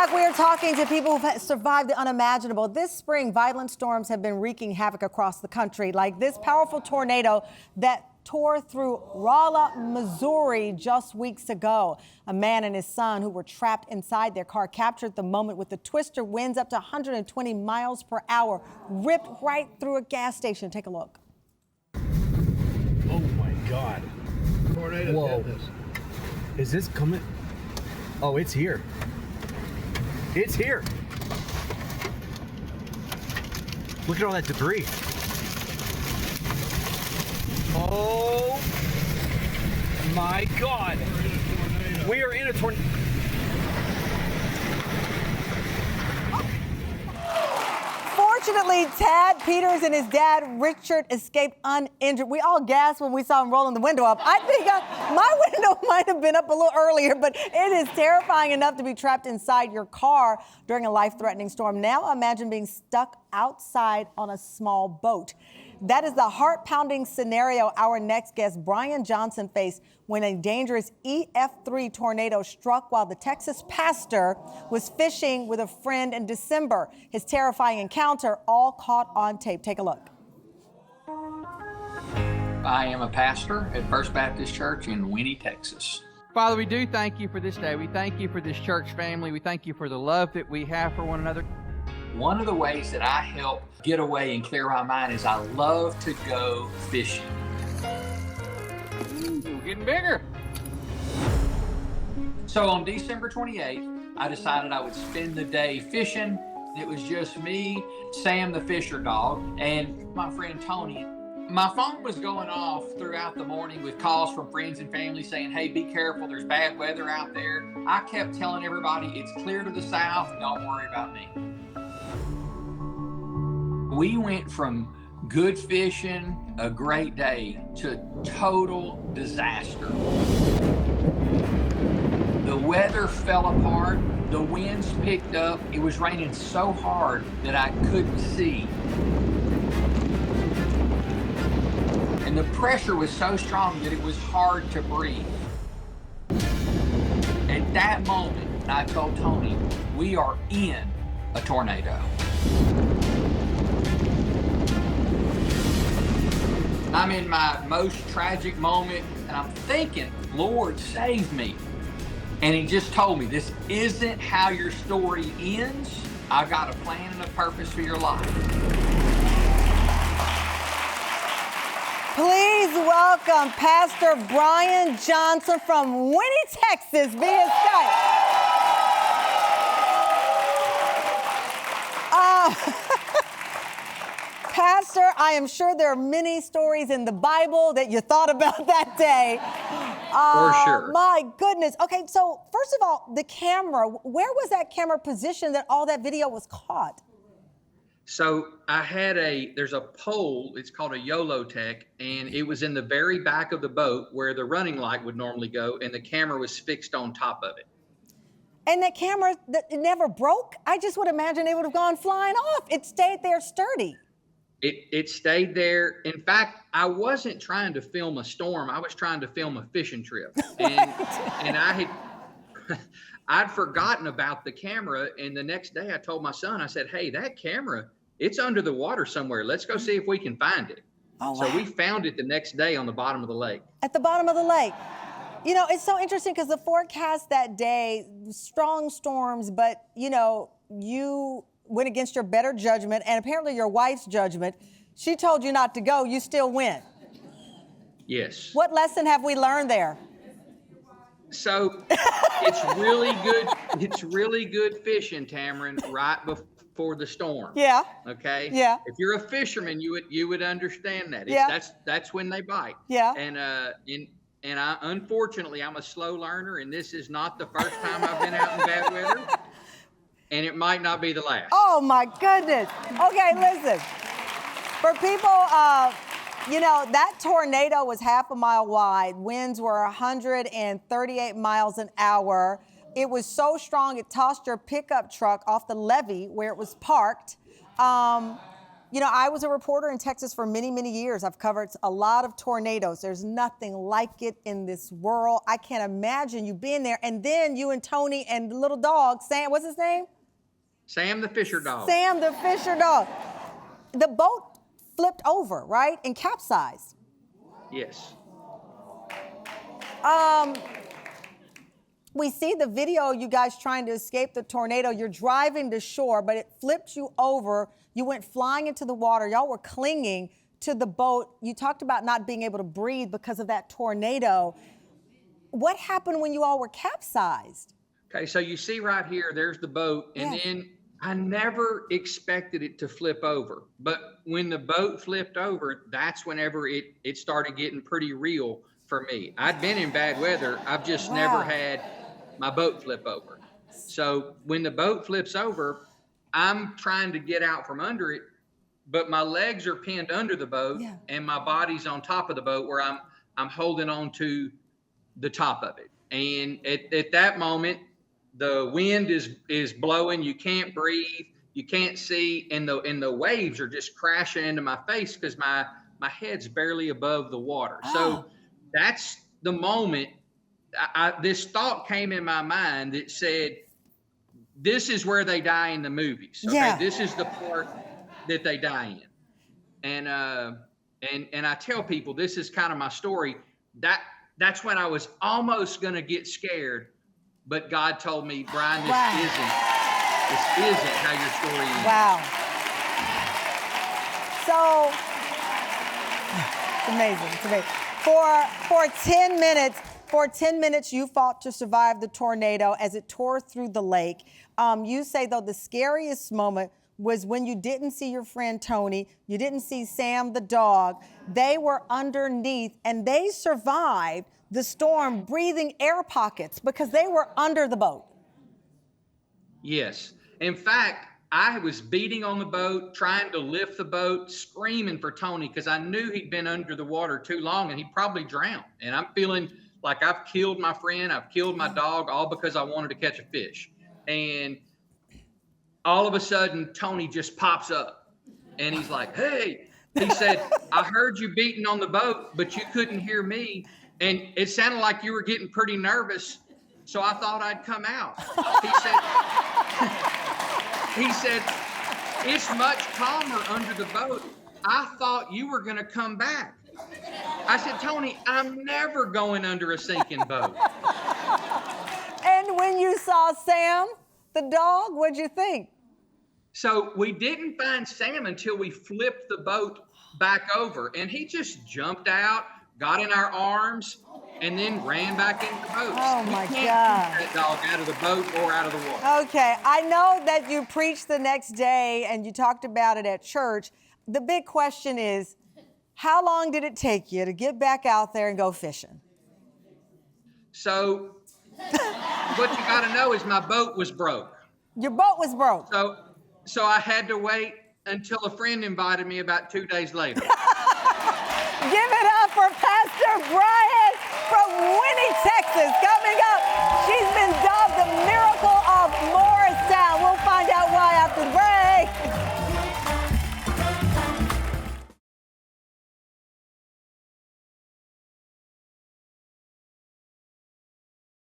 back. We are talking to people who've survived the unimaginable. This spring, violent storms have been wreaking havoc across the country, like this powerful tornado that tore through Rolla, Missouri just weeks ago. A man and his son who were trapped inside their car captured the moment with the twister winds up to 120 miles per hour, ripped right through a gas station. Take a look. Oh my God. Tornado. Whoa. Is this coming? Oh, it's here. It's here. Look at all that debris. Oh my God. We are in a tornado. Fortunately, Tad Peters and his dad, Richard, escaped uninjured. We all gasped when we saw him rolling the window up. I think my window might have been up a little earlier, but it is terrifying enough to be trapped inside your car during a life-threatening storm. Now imagine being stuck outside on a small boat. That is the heart-pounding scenario our next guest, Brian Johnson, faced when a dangerous EF3 tornado struck while the Texas pastor was fishing with a friend in December. His terrifying encounter all caught on tape. Take a look. I am a pastor at First Baptist Church in Winnie, Texas. Father, we do thank you for this day. We thank you for this church family. We thank you for the love that we have for one another. One of the ways that I help get away and clear my mind is I love to go fishing. We're getting bigger. So on December 28th, I decided I would spend the day fishing. It was just me, Sam the fisher dog, and my friend Tony. My phone was going off throughout the morning with calls from friends and family saying, hey, be careful, there's bad weather out there. I kept telling everybody, it's clear to the south, don't worry about me. We went from good fishing, a great day, to total disaster. The weather fell apart, the winds picked up, it was raining so hard that I couldn't see. And the pressure was so strong that it was hard to breathe. At that moment, I told Tony, we are in a tornado. I'm in my most tragic moment, and I'm thinking, Lord, save me. And he just told me, this isn't how your story ends. I got a plan and a purpose for your life. Please welcome Pastor Brian Johnson from Winnie, Texas, via Skype. Pastor, I am sure there are many stories in the Bible that you thought about that day. For sure. My goodness. Okay, so first of all, the camera, where was that camera positioned that all that video was caught? So I had there's a pole, it's called a YOLO Tech, and it was in the very back of the boat where the running light would normally go, and the camera was fixed on top of it. And that camera, it never broke? I just would imagine it would have gone flying off. It stayed there sturdy. It stayed there. In fact, I wasn't trying to film a storm. I was trying to film a fishing trip. And, and I'd forgotten about the camera. And the next day I told my son, I said, hey, that camera, it's under the water somewhere. Let's go see if we can find it. Oh, so wow. We found it the next day on the bottom of the lake. At the bottom of the lake. You know, it's so interesting because the forecast that day, strong storms, but, you know, you went against your better judgment and apparently your wife's judgment. She told you not to go, you still went. Yes. What lesson have we learned there? So it's really good. It's really good fishing, Tamron, right before the storm. Yeah. Okay. Yeah. If you're a fisherman, you would understand that. Yeah. That's when they bite. Yeah. And I unfortunately I'm a slow learner, and this is not the first time I've been out in bad weather. And it might not be the last. Oh, my goodness. Okay, listen. For people, you know, that tornado was half a mile wide. Winds were 138 miles an hour. It was so strong, it tossed your pickup truck off the levee where it was parked. You know, I was a reporter in Texas for many, many years. I've covered a lot of tornadoes. There's nothing like it in this world. I can't imagine you being there. And then you and Tony and the little dog, Sam, what's his name? Sam the Fisher dog. Sam the Fisher dog. The boat flipped over, right? And capsized. Yes. We see the video, you guys trying to escape the tornado. You're driving to shore, but it flipped you over. You went flying into the water. Y'all were clinging to the boat. You talked about not being able to breathe because of that tornado. What happened when you all were capsized? Okay, so you see right here, there's the boat, and Yes. then I never expected it to flip over. But when the boat flipped over, that's whenever it started getting pretty real for me. I'd been in bad weather. I've just never had my boat flip over. So when the boat flips over, I'm trying to get out from under it, but my legs are pinned under the boat and my body's on top of the boat where I'm holding on to the top of it. And at that moment, the wind is blowing, you can't breathe, you can't see, and the waves are just crashing into my face because my head's barely above the water. So that's the moment this thought came in my mind that said, this is where they die in the movies. Okay? Yeah. This is the part that they die in. And I tell people, this is kind of my story. That's when I was almost going to get scared, but God told me, Brian, this isn't how your story ends. Wow. So, it's amazing. It's amazing. For 10 minutes, you fought to survive the tornado as it tore through the lake. You say, though, the scariest moment was when you didn't see your friend Tony, you didn't see Sam the dog. They were underneath, and they survived the storm, breathing air pockets because they were under the boat. Yes. In fact, I was beating on the boat, trying to lift the boat, screaming for Tony because I knew he'd been under the water too long and he'd probably drowned. And I'm feeling like I've killed my friend, I've killed my dog, all because I wanted to catch a fish. And all of a sudden, Tony just pops up and he's like, hey, he said, I heard you beating on the boat, but you couldn't hear me. And it sounded like you were getting pretty nervous. So I thought I'd come out. He said, it's much calmer under the boat. I thought you were going to come back. I said, Tony, I'm never going under a sinking boat. And when you saw Sam, the dog, what'd you think? So we didn't find Sam until we flipped the boat back over. And he just jumped out, got in our arms, and then ran back into the boat. Oh, my God. Keep God. that dog out of the boat or out of the water. Okay, I know that you preached the next day and you talked about it at church. The big question is, how long did it take you to get back out there and go fishing? So what you got to know is my boat was broke. Your boat was broke. So I had to wait until a friend invited me about 2 days later. Give it up for Pastor Brian from Winnie, Texas, coming